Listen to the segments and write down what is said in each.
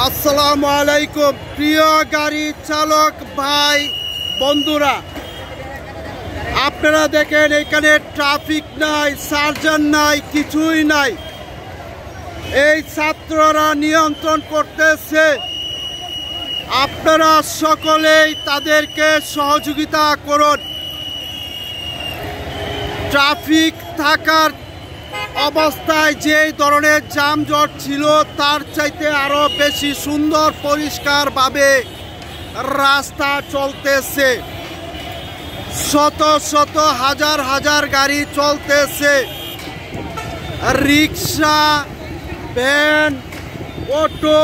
আসসালামু আলাইকুম প্রিয় গাড়ি চালক ভাই বন্ধুরা, আপনারা দেখেন এখানে ট্রাফিক নাই, সার্জন নাই, কিছুই নাই। এই ছাত্ররা নিয়ন্ত্রণ করতেছে। আপনারা সকলেই তাদেরকে সহযোগিতা করুন। ট্রাফিক থাকার অবস্থায় যে ধরনের যানজট ছিল তার চাইতে আরো বেশি সুন্দর পরিষ্কারভাবে রাস্তা চলতেছে। শত শত হাজার হাজার গাড়ি চলতেছে, রিক্সা, ভ্যান, অটো,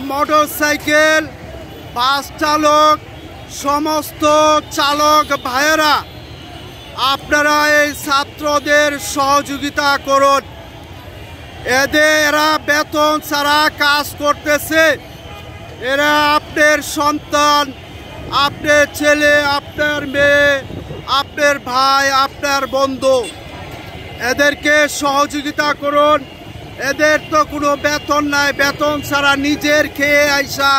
মোটরসাইকেল, বাস চালক, সমস্ত চালক ভাইয়েরা আপনারা এই ছাত্রদের সহযোগিতা করুন। এরা বেতন ছাড়া কাজ করতেছে। এরা আপনার সন্তান, আপনার ছেলে, আপনার মেয়ে, আপনার ভাই, আপনার বন্ধু। এদেরকে সহযোগিতা করুন। এদের তো কোনো বেতন নাই, বেতন ছাড়া নিজের খেয়ে আইসা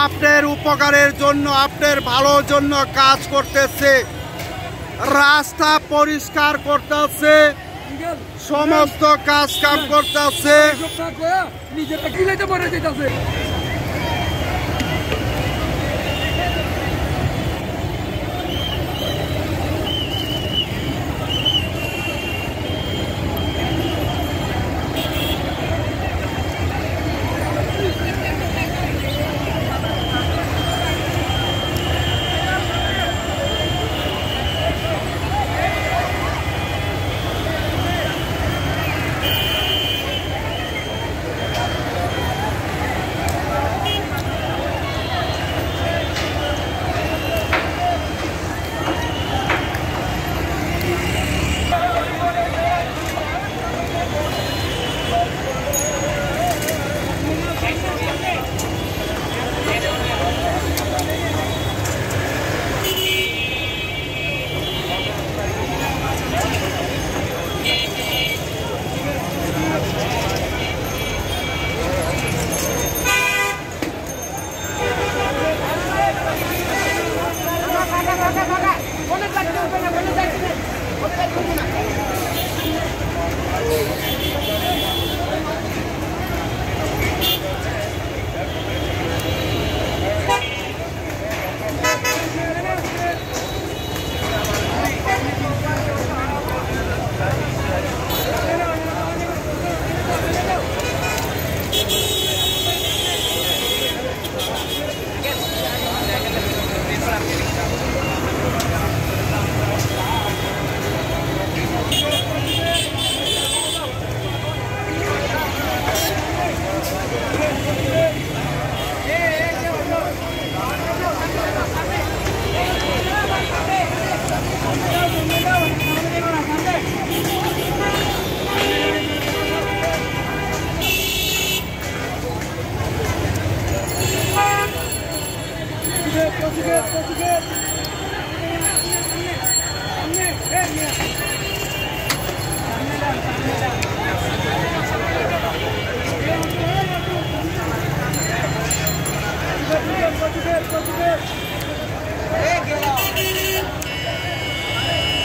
আপনার উপকারের জন্য, আপনার ভালোর জন্য কাজ করতেছে। রাস্তা পরিষ্কার করতেছে, সমস্ত কাজ কাম করতেছে। Hey,